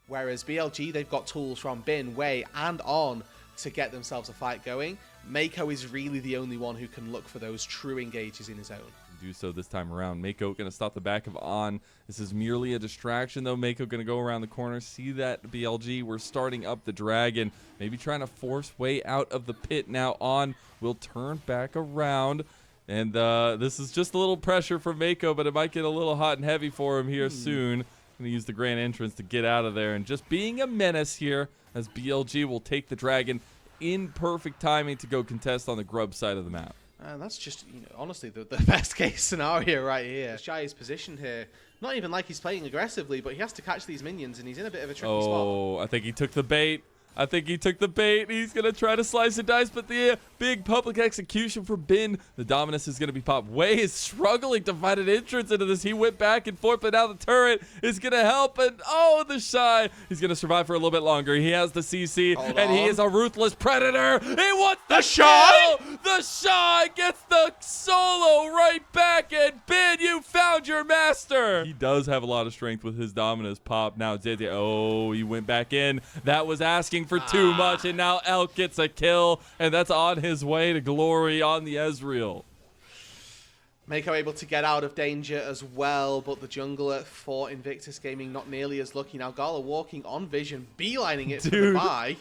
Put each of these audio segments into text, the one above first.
Whereas BLG, they've got tools from Bin, Wei, and On to get themselves a fight going. Mako is really the only one who can look for those true engages in his own. Do so this time around. Mako going to stop the back of On. This is merely a distraction, though. Mako going to go around the corner. See that, BLG? We're starting up the dragon. Maybe trying to force Way out of the pit. Now On will turn back around. And this is just a little pressure for Mako, but it might get a little hot and heavy for him here soon. Going to use the grand entrance to get out of there. And just being a menace here as BLG will take the dragon in perfect timing to go contest on the grub side of the map. And that's just, honestly, the best case scenario right here. Shy is positioned here. Not even like he's playing aggressively, but he has to catch these minions, and he's in a bit of a tricky spot. Oh, I think he took the bait. He's going to try to slice and dice, but the big public execution for Bin. The Dominus is going to be popped. Way is struggling to find an entrance into this. He went back and forth, but now the turret is going to help. And the Shy, he's going to survive for a little bit longer. He has the CC, and he is a ruthless predator. He wants the Shy. The Shy gets the solo right back, and Bin, you found your master. He does have a lot of strength with his Dominus pop. Now Zeddy, he went back in. That was asking for too much, and now Elk gets a kill, and that's on his way to glory on the Ezreal. Mako able to get out of danger as well, but the jungler for Invictus Gaming not nearly as lucky. Now Gala walking on Vision, beelining it for the buy.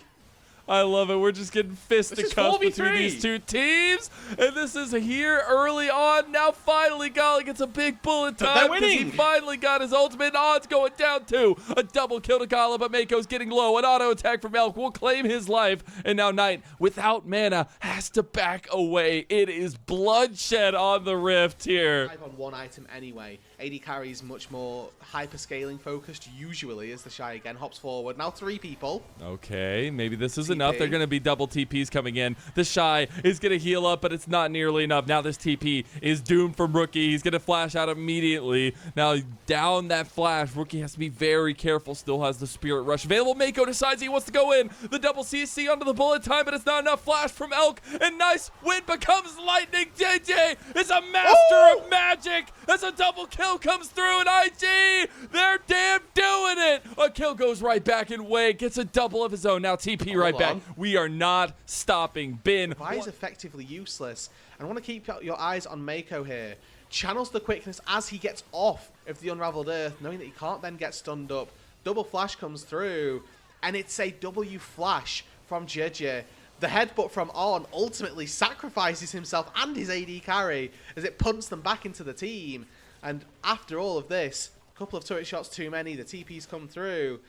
I love it. We're just getting fisticuffs between these two teams. And this is here early on. Now finally Gala gets a big bullet time because he finally got his ultimate. Odds going down to a double kill to Gala, but Mako's getting low. An auto attack from Elk will claim his life. And now Knight, without mana, has to back away. It is bloodshed on the Rift here. 5 on 1 item anyway. AD carry is much more hyper-scaling focused usually as the Shy again hops forward. Now 3 people. Okay, maybe this is enough. They're going to be double TPs coming in. The Shy is going to heal up, but it's not nearly enough. Now this TP is doomed from Rookie. He's going to flash out immediately. Now down that flash. Rookie has to be very careful. Still has the Spirit Rush available. Mako decides he wants to go in. The double CC onto the bullet time, but it's not enough. Flash from Elk, and nice win becomes lightning. JJ is a master of magic as a double kill comes through, and IG, they're damn doing it. A kill goes right back, and Wade gets a double of his own. Now TP right back. We are not stopping Bin. Why is effectively useless? And I want to keep your eyes on Mako here. Channels the quickness as he gets off of the Unraveled Earth, knowing that he can't then get stunned up. Double flash comes through, and it's a W flash from JJ. The headbutt from On ultimately sacrifices himself and his AD carry as it punts them back into the team. And after all of this, a couple of turret shots too many, the TPs come through.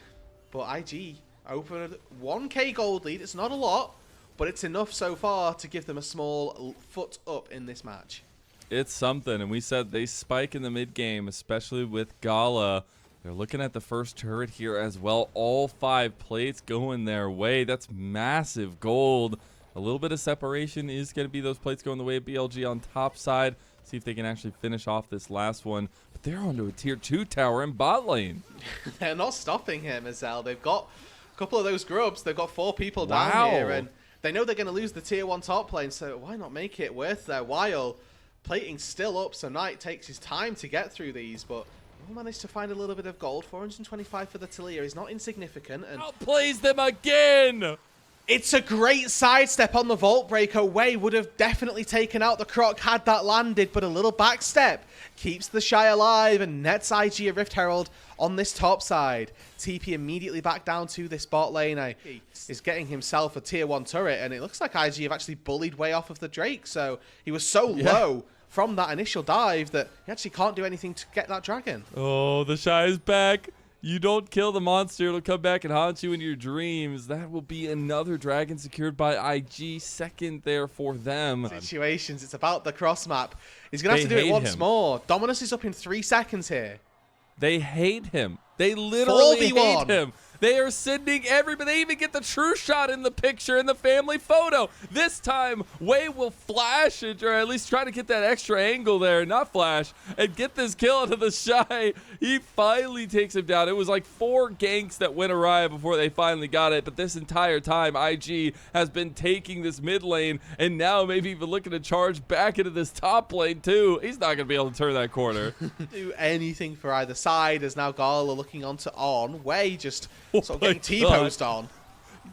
But IG opened 1k gold lead. It's not a lot, but it's enough so far to give them a small foot up in this match. It's something, and we said they spike in the mid game, especially with Gala. They're looking at the first turret here as well. All 5 plates going their way. That's massive gold. A little bit of separation is going to be those plates going the way of BLG on top side. See if they can actually finish off this last one. But they're onto a tier 2 tower in bot lane. They're not stopping him, Azel. They've got a couple of those grubs. They've got 4 people down here, and they know they're going to lose the tier 1 top lane, so why not make it worth their while? Plating's still up, so Knight takes his time to get through these, but we'll manage to find a little bit of gold. 425 for the Talia is not insignificant. And outplays them again! It's a great sidestep on the Vault Breaker. Way would have definitely taken out the Croc had that landed, but a little backstep keeps the Shy alive and nets IG a Rift Herald on this top side. TP immediately back down to this bot lane. He is getting himself a tier 1 turret, and it looks like IG have actually bullied Way off of the Drake, so he was so low from that initial dive that he actually can't do anything to get that dragon. Oh, the Shy is back. You don't kill the monster, it'll come back and haunt you in your dreams. That will be another dragon secured by IG. Second there for them. Situations, it's about the cross map. He's going to have to do it once more. Dominus is up in 3 seconds here. They hate him. They literally 4v1. hate him. They are sending everybody. They even get the true shot in the picture in the family photo. This time, Way will flash it, or at least try to get that extra angle there, not flash, and get this kill into the Shy. He finally takes him down. It was like 4 ganks that went awry before they finally got it, but this entire time, IG has been taking this mid lane, and now maybe even looking to charge back into this top lane too. He's not going to be able to turn that corner. Do anything for either side as now Gala looking onto On. Way just sort of getting T-posed on.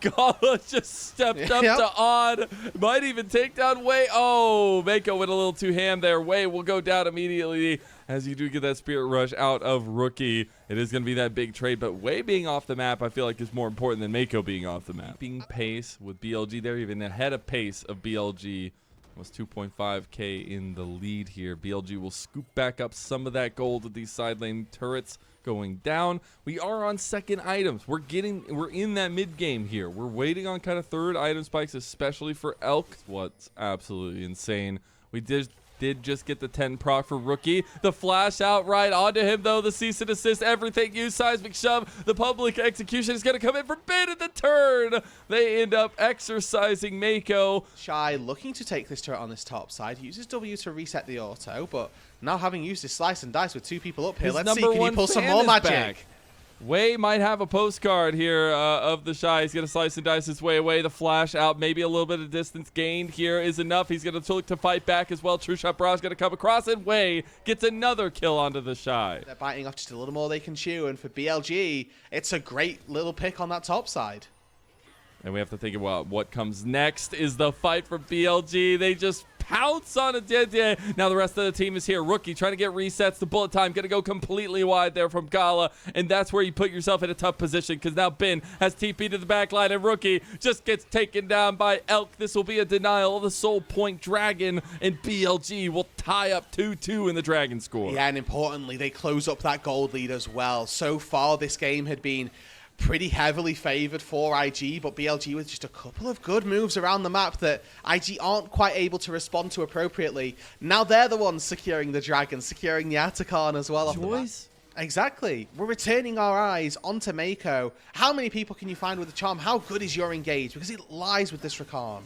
Gala just stepped up to Odd. Might even take down Wei. Oh, Mako went a little too ham there. Wei will go down immediately as you do get that Spirit Rush out of Rookie. It is going to be that big trade, but Wei being off the map I feel like is more important than Mako being off the map. Being pace with BLG, they're even ahead of pace of BLG. Was 2.5k in the lead here. BLG will scoop back up some of that gold with these side lane turrets going down. We are on second items. We're in that mid game here. We're waiting on kind of third item spikes, especially for Elk. What's absolutely insane. We did just get the 10 proc for Rookie. The flash out right onto him though. The cease and desist, everything used, seismic shove. The public execution is going to come in for Bin at the turn. They end up exercising Mako. Shy looking to take this turret on this top side. He uses W to reset the auto, but now having used his slice and dice with 2 people up here, let's see, can he pull some more magic? Back. Wei might have a postcard here of the Shy. He's going to slice and dice his way away. The flash out, maybe a little bit of distance gained here is enough. He's going to look to fight back as well. True Shot Barrage going to come across, and Wei gets another kill onto the Shy. They're biting off just a little more they can chew, and for BLG, it's a great little pick on that top side. And we have to think about what comes next is the fight for BLG. They just pounce on a Dede. Now the rest of the team is here. Rookie trying to get resets. The bullet time going to go completely wide there from Gala. And that's where you put yourself in a tough position because now Bin has TP to the back line and Rookie just gets taken down by Elk. This will be a denial of the Soul Point Dragon, and BLG will tie up 2-2 in the Dragon score. Yeah, and importantly, they close up that gold lead as well. So far, this game had been pretty heavily favored for IG, but BLG with just a couple of good moves around the map that IG aren't quite able to respond to appropriately. Now they're the ones securing the Dragon, securing the Atacon as well. Joyce? Exactly. We're returning our eyes onto Mako. How many people can you find with the charm? How good is your engage? Because it lies with this Rakan.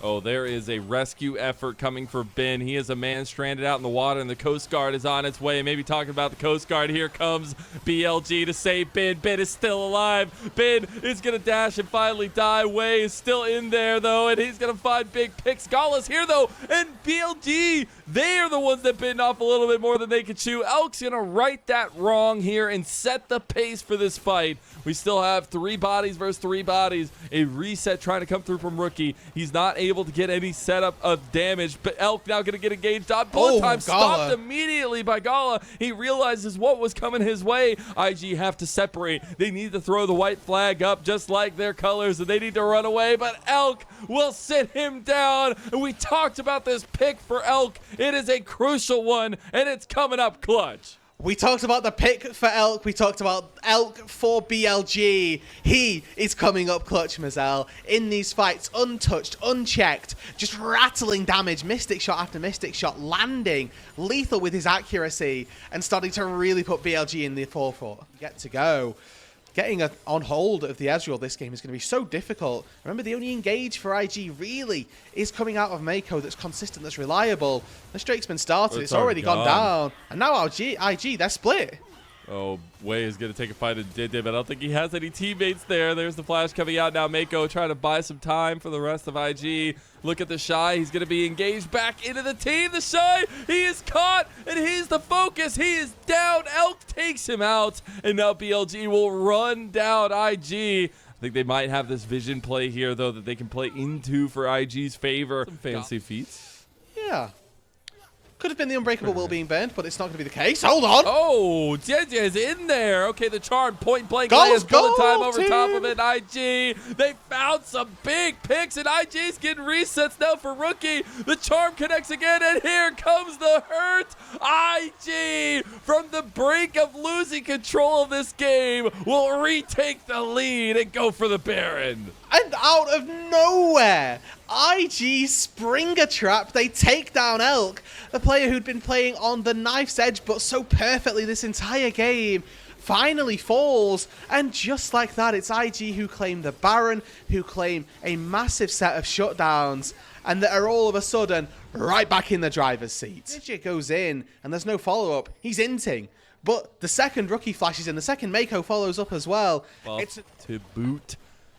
Oh, there is a rescue effort coming for Bin. He is a man stranded out in the water, and the Coast Guard is on its way. Maybe talking about the Coast Guard. Here comes BLG to save Bin. Bin is still alive. Bin is going to dash and finally die. Wei is still in there, though, and he's going to find big picks. Gala's here, though, and BLG, they are the ones that bitten off a little bit more than they could chew. Elk's going to right that wrong here and set the pace for this fight. We still have 3 bodies versus 3 bodies. A reset trying to come through from Rookie. He's not able to get any setup of damage, but Elk now going to get engaged on bullet time. Stopped immediately by Gala. He realizes what was coming his way. IG have to separate. They need to throw the white flag up just like their colors, and they need to run away, but Elk will sit him down. And we talked about this pick for Elk. It is a crucial one, and it's coming up clutch. We talked about the pick for Elk. We talked about Elk for BLG. He is coming up clutch, Mazel. In these fights, untouched, unchecked, just rattling damage, mystic shot after mystic shot, landing, lethal with his accuracy, and starting to really put BLG in the forefront. Get to go. Getting on hold of the Ezreal this game is going to be so difficult. Remember, the only engage for IG really is coming out of Mako that's consistent, that's reliable. The streak's been started. It's already gone down. And now IG, they're split. Oh, Wei is going to take a fight at Dede, but I don't think he has any teammates there. There's the flash coming out now. Mako trying to buy some time for the rest of IG. Look at the Shy. He's going to be engaged back into the team. The Shy, he is caught, and he's the focus. He is down. Elk takes him out, and now BLG will run down IG. I think they might have this vision play here, though, that they can play into for IG's favor. Some fancy feats. Yeah. Could have been the Unbreakable Will being burned, but it's not going to be the case. Hold on. Oh, JJ's in there. Okay, the charm point blank lands bullet time over top of it. IG, they found some big picks, and IG's getting resets now for Rookie. The charm connects again, and here comes the hurt. IG, from the brink of losing control of this game, will retake the lead and go for the Baron. And out of nowhere, IG spring a trap. They take down Elk, the player who'd been playing on the knife's edge but so perfectly this entire game, finally falls. And just like that, it's IG who claim the Baron, who claim a massive set of shutdowns, and that are all of a sudden right back in the driver's seat. Digit goes in, and there's no follow-up. He's inting. But the second Rookie flashes in, the second Mako follows up as well. It's to boot.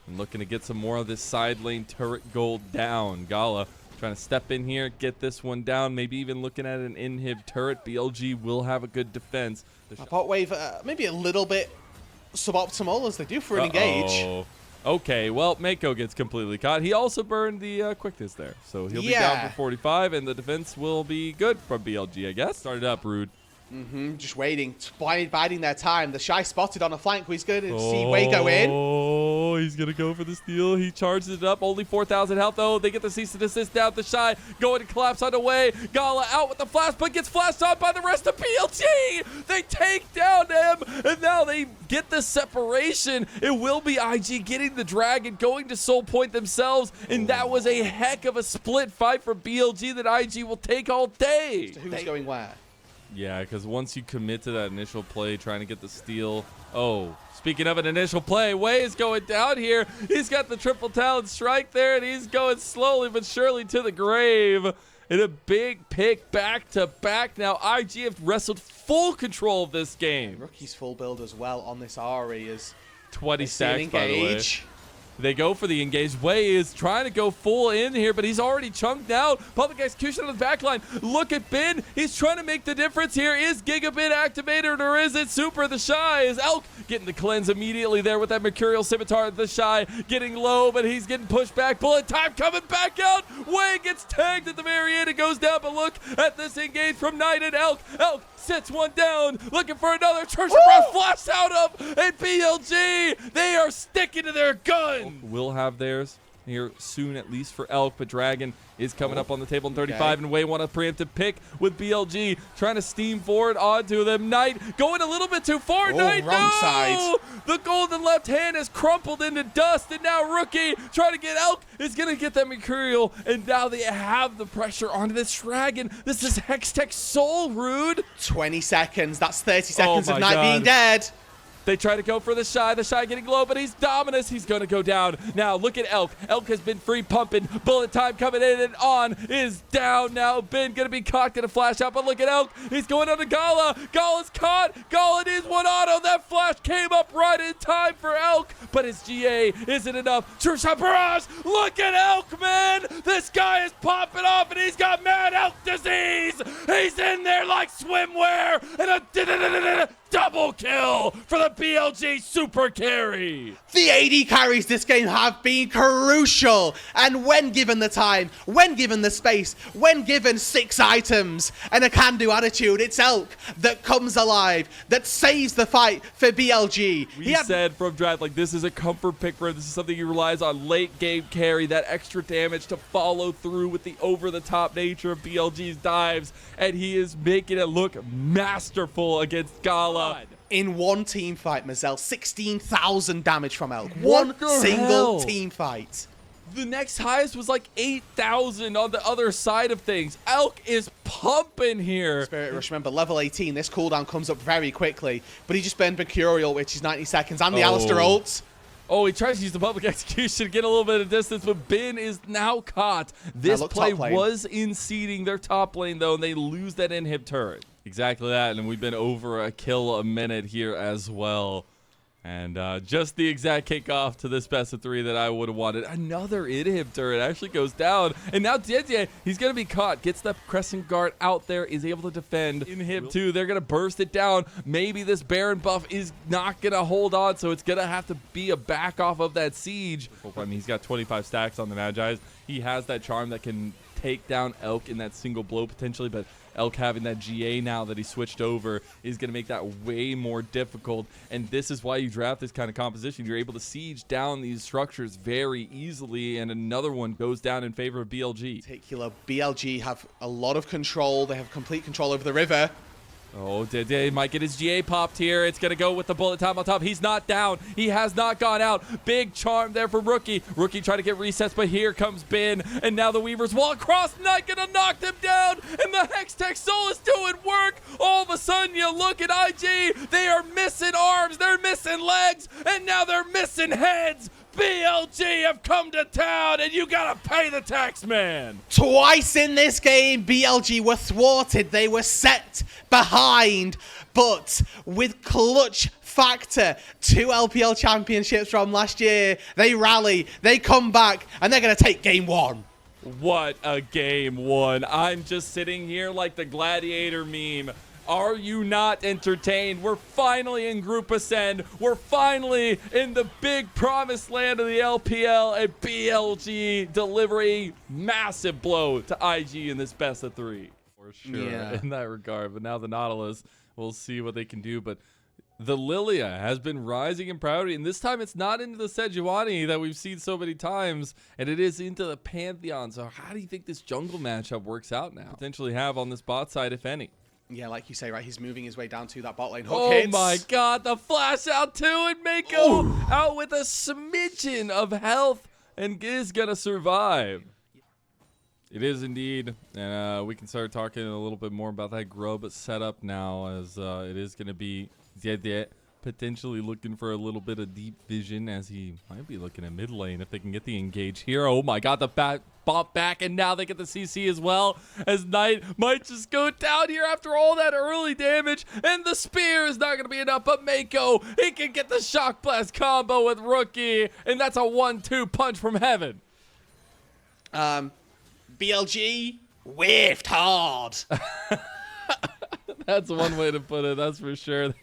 And looking to get some more of this side lane turret gold down. Gala trying to step in here, get this one down, maybe even looking at an inhib turret. BLG will have a good defense. Bot wave, maybe a little bit suboptimal as they do for an engage. Okay, well, Mako gets completely caught. He also burned the quickness there, so he'll be down for 45, and the defense will be good from BLG, I guess. Started up, Rude. Just waiting, biding their time. The Shy spotted on a flank. He's going to see Wei go in. Oh, he's going to go for the steal. He charges it up. Only 4,000 health, though. They get the cease and desist down. The Shy going to collapse on the way. Gala out with the flash, but gets flashed on by the rest of BLG. They take down him, and now they get the separation. It will be IG getting the Dragon, going to Soul Point themselves, and that was a heck of a split fight for BLG that IG will take all day. So who's going where? Yeah, because once you commit to that initial play, trying to get the steal. Oh, speaking of an initial play, Wei is going down here. He's got the triple talent strike there, and he's going slowly but surely to the grave. And a big pick back to back. Now, IG have wrestled full control of this game. Rookie's full build as well on this Ari is 20 stacks, by the way. They go for the engage. Wei is trying to go full in here, but he's already chunked out. Public execution on the back line. Look at Bin. He's trying to make the difference here. Is Gigabit activated or is it Super? The Shy is Elk getting the cleanse immediately there with that Mercurial Scimitar. The Shy getting low, but he's getting pushed back. Bullet time coming back out. Wei gets tagged at the very end. It goes down, but look at this engage from Knight and Elk. Elk sits one down, looking for another. Church of Breath flashed out of, and BLG, they are sticking to their gun. Will have theirs here soon, at least for Elk, but Dragon is coming up on the table in 35, and Wei want a preemptive pick with BLG, trying to steam forward onto them. Knight going a little bit too far. Knight, wrong side. The golden left hand is crumpled into dust, and now Rookie trying to get Elk is going to get that Mercurial, and now they have the pressure onto this Dragon. This is Hextech Soul, Rude. 20 seconds. That's 30 seconds of Knight being dead. They try to go for the Shy getting low, but he's Dominus. He's going to go down. Now, look at Elk. Elk has been free pumping. Bullet time coming in and on is down now. Ben going to be caught, going to flash out, but look at Elk. He's going on to Gala. Gala's caught. Gala needs one auto. That flash came up right in time for Elk, but his GA isn't enough. True shot barrage. Look at Elk, man. This guy is popping off, and he's got mad Elk disease. He's in there like swimwear, and a double kill for the BLG super carry. The AD carries this game have been crucial, and when given the time, when given the space, when given 6 items and a can-do attitude, it's Elk that comes alive, that saves the fight for BLG. We said from draft, like, this is a comfort pick for him. This is something he relies on late game carry, that extra damage to follow through with the over-the-top nature of BLG's dives, and he is making it look masterful against Gala. In one team fight, Mazel, 16,000 damage from Elk. One single team fight. The next highest was like 8,000 on the other side of things. Elk is pumping here. Spirit Rush, remember, level 18. This cooldown comes up very quickly, but he just burned Mercurial, which is 90 seconds, and the Alistair ult. Oh, he tries to use the public execution to get a little bit of distance, but Bin is now caught. This play was in seeding their top lane, though, and they lose that inhib turret. Exactly that, and we've been over a kill a minute here as well. And just the exact kickoff to this best of 3 that I would have wanted. Another inhib turret actually goes down. And now Didier, he's going to be caught. Gets the Crescent Guard out there, is able to defend. Inhib 2, they're going to burst it down. Maybe this Baron buff is not going to hold on, so it's going to have to be a back off of that siege. I mean, he's got 25 stacks on the Magi's. He has that charm that can take down Elk in that single blow potentially, but Elk having that GA now that he switched over is going to make that way more difficult, and this is why you draft this kind of composition. You're able to siege down these structures very easily, and another one goes down in favor of BLG. Particular BLG have a lot of control. They have complete control over the river. Oh, Dede might get his GA popped here. It's going to go with the bullet time on top. He's not down. He has not gone out. Big charm there for Rookie. Rookie trying to get resets, but here comes Bin. And now the Weaver's wall across. Knight going to knock them down. And the Hextech Soul is doing work. All of a sudden, you look at IG. They are missing arms. They're missing legs. And now they're missing heads. BLG have come to town, and you gotta pay the tax man. Twice in this game, BLG were thwarted. They were set behind, but with clutch factor, 2 LPL championships from last year, they rally, they come back, and they're gonna take game 1. What a game 1. I'm just sitting here like the gladiator meme. Are you not entertained? We're finally in Group Ascend. We're finally in the big promised land of the LPL, and BLG deliver a massive blow to IG in this best of 3. For sure, in that regard. But now the Nautilus, we'll see what they can do. But the Lilia has been rising in priority, and this time it's not into the Sejuani that we've seen so many times, and it is into the Pantheon. So how do you think this jungle matchup works out now? Potentially have on this bot side, if any. Yeah, like you say, right, he's moving his way down to that bot lane. Hook Oh hits. my god, the flash out too, and Mako out with a smidgen of health and is gonna survive. It is indeed, and we can start talking a little bit more about that grub setup now, as it is gonna be Zed potentially looking for a little bit of deep vision, as he might be looking at mid lane if they can get the engage here. Oh my god, the bump back, and now they get the CC as well, as Knight might just go down here after all that early damage, and the spear is not going to be enough, but Mako, he can get the shock blast combo with Rookie, and that's a 1-2 punch from heaven. BLG whiffed hard. That's one way to put it, that's for sure.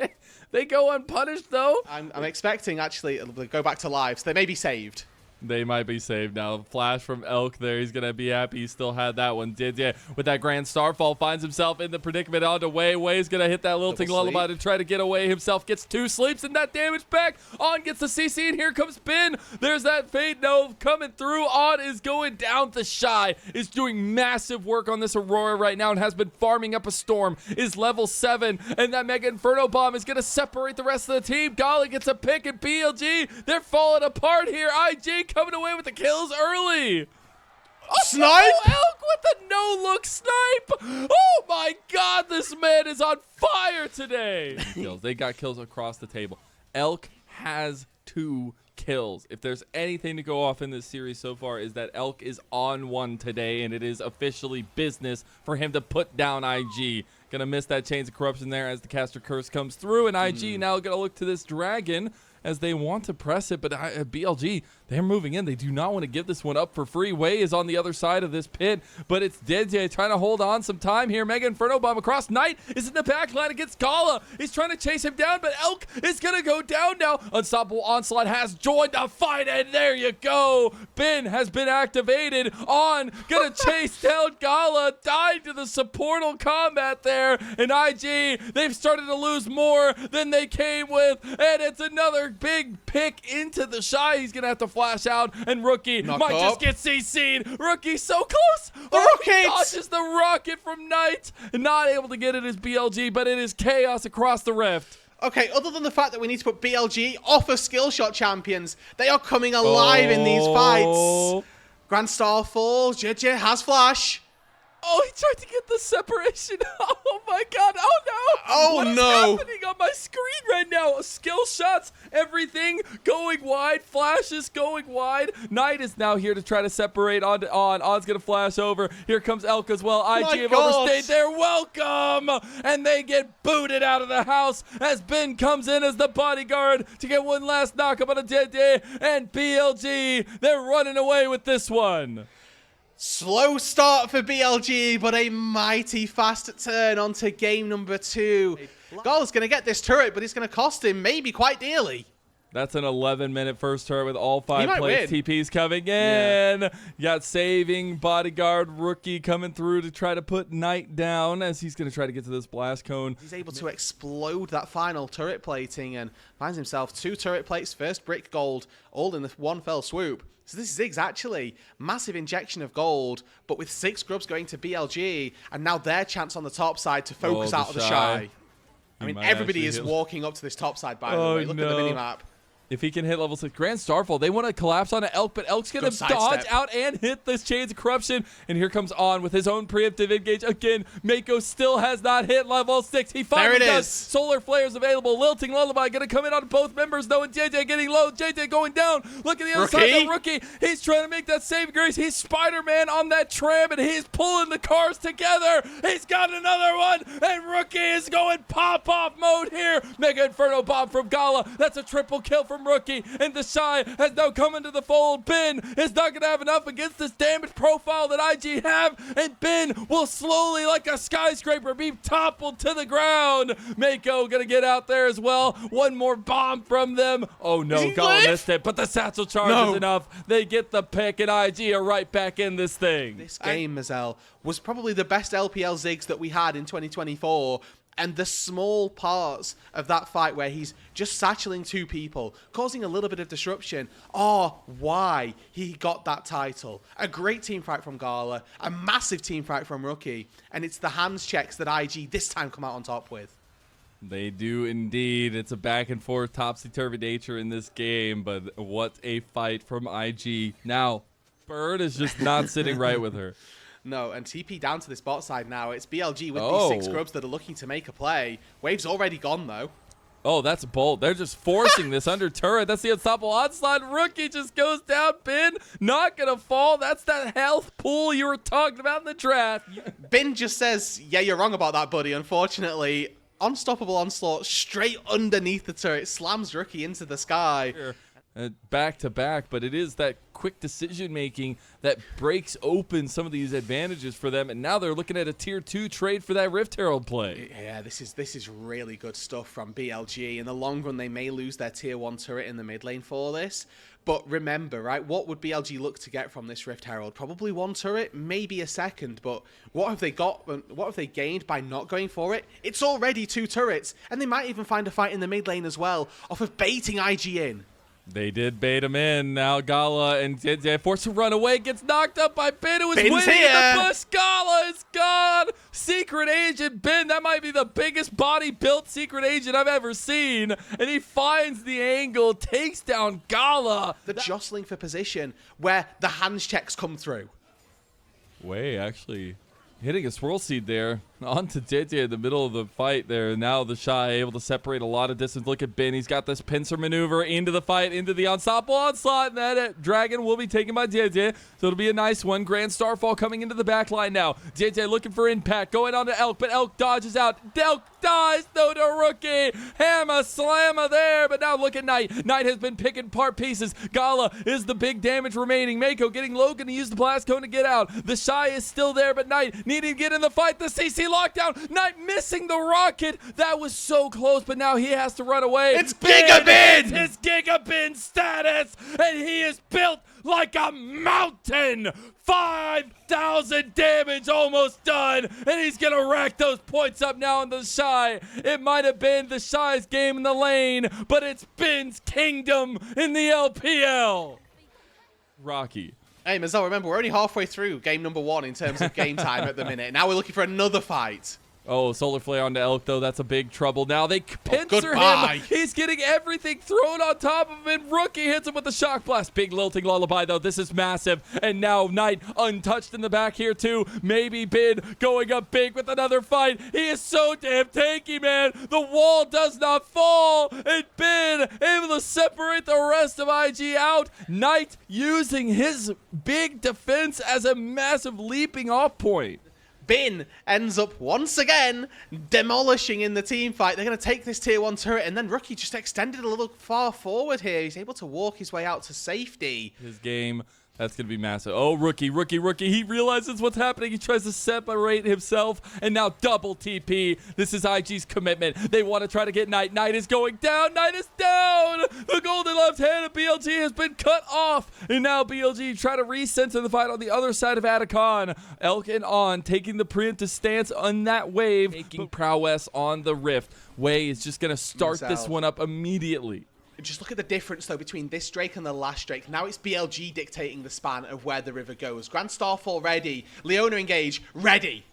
They go unpunished though. I'm expecting actually it'll go back to live, so they may be saved. They might be saved now. Flash from Elk there. He's going to be happy he still had that one. With that Grand Starfall, finds himself in the predicament onto Wei. Wei's going to hit that lilting lullaby to try to get away himself. Gets 2 sleeps and that damage back. On gets the CC, and here comes Bin. There's that Fate Nova coming through. On is going down. The Shy is doing massive work on this Aurora right now and has been farming up a Storm. Is level 7, and that Mega Inferno Bomb is going to separate the rest of the team. Golly gets a pick, and BLG, they're falling apart here. IG coming away with the kills early. Snipe! Oh, Elk with a no-look snipe. Oh my god, this man is on fire today. Kills. They got kills across the table. Elk has 2 kills. If there's anything to go off in this series so far, is that Elk is on 1 today, and it is officially business for him to put down IG. Gonna miss that Chains of Corruption there as the Caster Curse comes through, and IG now gonna look to this Dragon as they want to press it, but BLG, they're moving in. They do not want to give this one up for free. Wei is on the other side of this pit, but it's DJ trying to hold on some time here. Mega Inferno Bomb across. Knight is in the back line against Gala. He's trying to chase him down, but Elk is going to go down now. Unstoppable Onslaught has joined the fight, and there you go. Bin has been activated. On, going to chase down Gala. Died to the supportal combat there, and IG, they've started to lose more than they came with, and it's another big pick into the Shy. He's going to have to flash out, and Rookie might just get CC'd. Rookie so close. The rocket! Dodges the rocket from Knight. Not able to get it as BLG, but it is chaos across the rift. Okay, other than the fact that we need to put BLG off of skill shot champions, they are coming alive in these fights. Grand Starfall, JJ has flash. Oh, he tried to get the separation. Oh my god. Oh no. Oh what is happening on my screen right now? Skill shots, everything going wide. Flashes going wide. Knight is now here to try to separate on. On's going to flash over. Here comes Elk as well. IG have overstayed their welcome. And they get booted out of the house as Ben comes in as the bodyguard to get one last knockup on a dead day. And BLG, they're running away with this one. Slow start for BLG, but a mighty fast turn onto game number 2. Gala's going to get this turret, but it's going to cost him maybe quite dearly. That's an 11-minute first turret with all 5 plates. TP's coming in. You got saving bodyguard Rookie coming through to try to put Knight down as he's going to try to get to this blast cone. He's able to explode that final turret plating and finds himself 2 turret plates, first brick gold, all in the one fell swoop. So this is Ziggs actually, massive injection of gold, but with 6 grubs going to BLG, and now their chance on the top side to focus out of the Shy. I mean, everybody is walking up to this top side, by the way. Look at the minimap. If he can hit level 6, Grand Starfall, they want to collapse on an Elk, but Elk's going to dodge out and hit this Chains of Corruption. And here comes On with his own preemptive engage. Again, Mako still has not hit level 6. He finally does. Solar Flare's available. Lilting Lullaby going to come in on both members, though, and JJ getting low. JJ going down. Look at the other side of the Rookie. He's trying to make that save grace. He's Spider-Man on that tram, and he's pulling the cars together. He's got another one, and Rookie is going pop-off mode here. Mega Inferno Bomb from Gala. That's a triple kill for from Rookie, and the Shy has now come into the fold. Ben is not going to have enough against this damage profile that IG have, and Ben will slowly, like a skyscraper, be toppled to the ground. Mako going to get out there as well. One more bomb from them. Oh no, Gala missed it, but the satchel charge is enough. They get the pick, and IG are right back in this thing. This game, Mazel, was probably the best LPL Ziggs that we had in 2024. And the small parts of that fight where he's just satcheling two people, causing a little bit of disruption, are why he got that title. A great team fight from Gala, a massive team fight from Rookie, and it's the hands checks that IG this time come out on top with. They do indeed. It's a back and forth, topsy-turvy nature in this game, but what a fight from IG. Now, Bird is just not sitting right with her. No, and TP down to this bot side now. It's BLG with these 6 grubs that are looking to make a play. Wave's already gone, though. Oh, that's bold. They're just forcing this under turret. That's the unstoppable onslaught. Rookie just goes down. Bin not going to fall. That's that health pool you were talking about in the draft. Bin just says, yeah, you're wrong about that, buddy. Unfortunately, unstoppable onslaught straight underneath the turret slams Rookie into the sky. Back to back, but it is that quick decision making that breaks open some of these advantages for them, and now they're looking at a tier 2 trade for that Rift Herald play. Yeah, this is really good stuff from BLG. In the long run, they may lose their tier 1 turret in the mid lane for this, but remember, right, what would BLG look to get from this Rift Herald? Probably 1 turret, maybe a second, but what have they got? What have they gained by not going for it? It's already 2 turrets, and they might even find a fight in the mid lane as well off of baiting IG in. They did bait him in. Now Gala and Didze forced to run away. Gets knocked up by Ben, who is waiting in the bush. Gala is gone. Secret Agent Ben. That might be the biggest body-built Secret Agent I've ever seen. And he finds the angle, takes down Gala. The jostling for position where the hands checks come through. Way actually hitting a swirl seed there onto Didze in the middle of the fight there. Now the Shy able to separate a lot of distance. Look at Ben. He's got this pincer maneuver into the fight, into the unstoppable onslaught. And that Dragon will be taken by Didze. So it'll be a nice one. Grand Starfall coming into the back line now. Didze looking for impact. Going on to Elk, but Elk dodges out. Elk dies. No to Rookie. Hammer slammer there. But now look at Knight. Knight has been picking part pieces. Gala is the big damage remaining. Mako getting low. Going to use the blast cone to get out. The Shy is still there, but Knight needing to get in the fight. The CC lockdown. Knight missing the rocket. That was so close, but now he has to run away. It's Gigabin! It's his Gigabin status, and he is built like a mountain. 5,000 damage almost done, and he's gonna rack those points up now on the Shy. It might have been the Shy's game in the lane, but it's Ben's kingdom in the LPL. Rocky. Hey, Mazel, remember, we're only halfway through game number 1 in terms of game time at the minute. Now we're looking for another fight. Oh, Solar Flare onto Elk, though. That's a big trouble. Now they pincer him. He's getting everything thrown on top of him. Rookie hits him with the Shock Blast. Big lilting lullaby, though. This is massive. And now Knight untouched in the back here, too. Maybe Bin going up big with another fight. He is so damn tanky, man. The wall does not fall. And Bin able to separate the rest of IG out. Knight using his big defense as a massive leaping off point. Bin ends up once again demolishing in the team fight. They're going to take this tier 1 turret, and then Rookie just extended a little far forward here. He's able to walk his way out to safety. His game, that's going to be massive. Oh, Rookie. He realizes what's happening. He tries to separate himself, and now double TP. This is IG's commitment. They want to try to get Knight. Knight is going down. Knight is down. The golden left hand of BLG has been cut off, and now BLG try to recenter the fight on the other side of Atacon. Elk and On taking the preemptive stance on that wave, making prowess on the Rift. Way is just going to start this one up immediately. Just look at the difference, though, between this Drake and the last Drake. Now it's BLG dictating the span of where the river goes. Grand Starfall ready. Leona engage ready.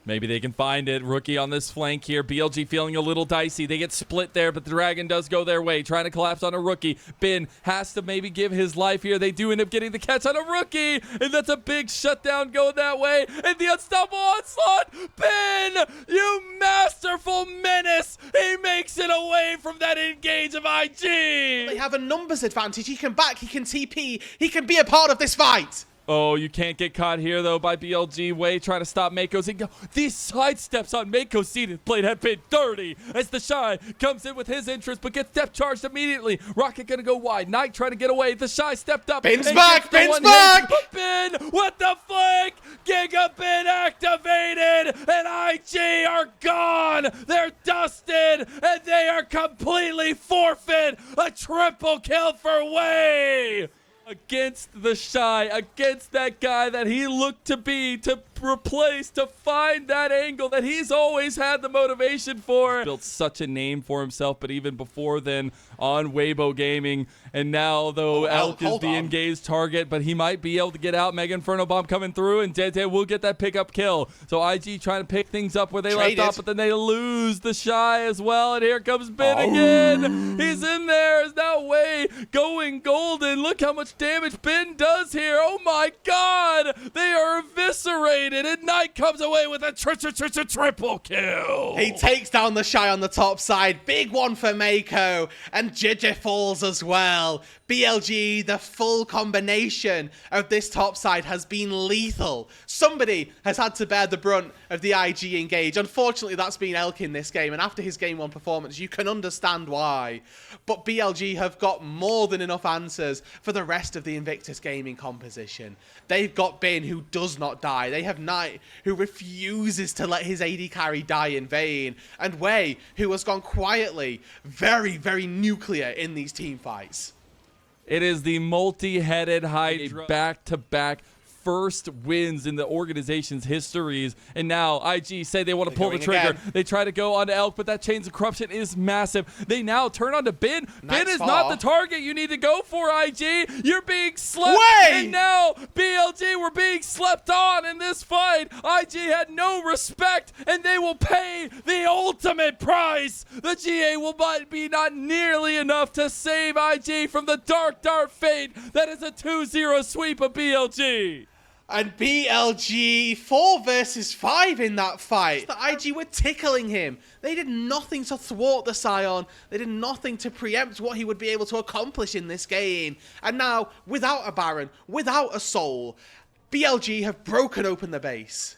Maybe they can find it. Rookie on this flank here. BLG feeling a little dicey. They get split there, but the Dragon does go their way. Trying to collapse on a Rookie. Bin has to maybe give his life here. They do end up getting the catch on a Rookie. And that's a big shutdown going that way. And the unstoppable onslaught. Bin, you masterful menace. He makes it away from that engage of IG. They have a numbers advantage. He can back. He can TP. He can be a part of this fight. Oh, you can't get caught here, though, by BLG. Way trying to stop Mako's. These side steps on Mako's seated plate have been dirty as the Shy comes in with his interest, but gets step charged immediately. Rocket going to go wide. Knight trying to get away. The Shy stepped up. Bin's back! Bin's back! But Bin with the flick! Giga Bin activated! And IG are gone! They're dusted! And they are completely forfeit! A triple kill for Way! Against the Shy, against that guy that he looked to be, to replace, to find that angle that he's always had the motivation for. Built such a name for himself, but even before then on Weibo Gaming. And now, though, Elk is the engaged target, but he might be able to get out. Mega Inferno Bomb coming through, and Dede will get that pickup kill. So IG trying to pick things up where they left off, but then they lose the Shy as well. And here comes Bin again. He's in there. Is now Way going golden. Look how much damage Bin does here. Oh my god. They are eviscerated. And Knight comes away with a triple kill. He takes down the Shy on the top side. Big one for Mako. And Jiji falls as well. BLG, the full combination of this top side has been lethal. Somebody has had to bear the brunt of the IG engage. Unfortunately, that's been Elk in this game. And after his game 1 performance, you can understand why. But BLG have got more than enough answers for the rest of the Invictus Gaming composition. They've got Bin, who does not die. They have Knight, who refuses to let his AD carry die in vain. And Way, who has gone quietly very, very nuclear in these team fights. It is the multi-headed Hydra back-to-back first wins in the organization's histories, and now IG say they want to pull the trigger. Again. They try to go onto Elk, but that Chains of Corruption is massive. They now turn onto Bin. Bin is not the target you need to go for, IG. You're being slept, and now BLG were being slept on in this fight. IG had no respect, and they will pay the ultimate price. The GA will be not nearly enough to save IG from the dark fate that is a 2-0 sweep of BLG. And BLG 4 versus 5 in that fight. The IG were tickling him. They did nothing to thwart the Scion. They did nothing to preempt what he would be able to accomplish in this game. And now, without a Baron, without a soul, BLG have broken open the base.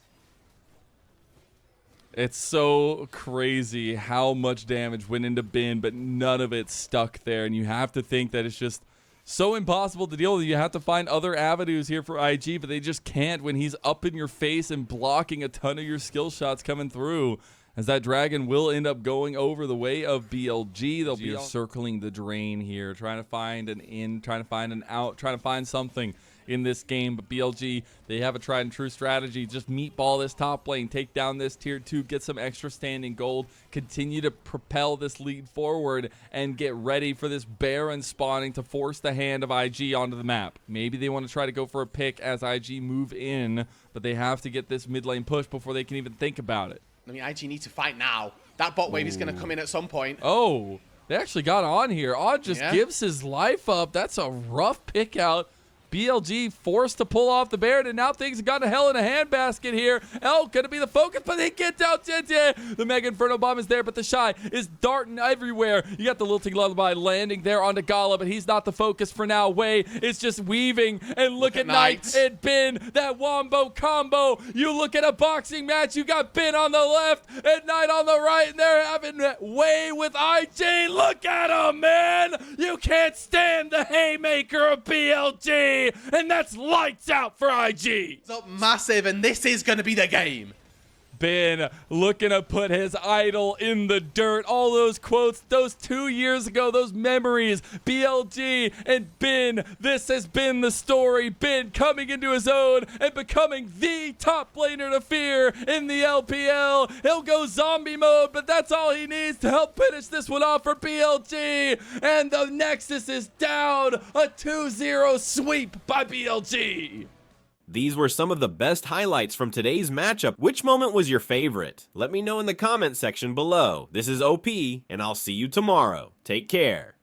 It's so crazy how much damage went into Bin, but none of it stuck there. And you have to think that it's just so impossible to deal with. You have to find other avenues here for IG, but they just can't when he's up in your face and blocking a ton of your skill shots coming through. As that dragon will end up going over the way of BLG. They'll be circling the drain here, trying to find an in, trying to find an out, trying to find something in this game. But BLG, they have a tried and true strategy. Just meatball this top lane, take down this tier 2, get some extra standing gold, continue to propel this lead forward, and get ready for this Baron spawning to force the hand of IG onto the map. Maybe they want to try to go for a pick as IG move in, but they have to get this mid lane push before they can even think about it. I mean, IG need to fight now. That bot wave is going to come in at some point. Oh, they actually got on here. Odd just gives his life up. That's a rough pick out. BLG forced to pull off the Baron, and now things have gone to hell in a handbasket here. Elk going to be the focus, but they get down. The Mega Inferno Bomb is there, but the Shy is darting everywhere. You got the Lilting Lullaby landing there onto Gala, but he's not the focus for now. Way is just weaving, and look at Knight and Bin, that wombo combo. You look at a boxing match, you got Bin on the left and Knight on the right, and they're having Way with IG. Look at him, man. You can't stand the haymaker of BLG. And that's lights out for IG. It's up massive, and this is going to be the game. Bin looking to put his idol in the dirt. All those quotes, those 2 years ago, those memories. BLG and Bin, this has been the story. Bin coming into his own and becoming the top laner to fear in the LPL. He'll go zombie mode, but that's all he needs to help finish this one off for BLG. And the Nexus is down. A 2-0 sweep by BLG. These were some of the best highlights from today's matchup. Which moment was your favorite? Let me know in the comment section below. This is OP, and I'll see you tomorrow. Take care.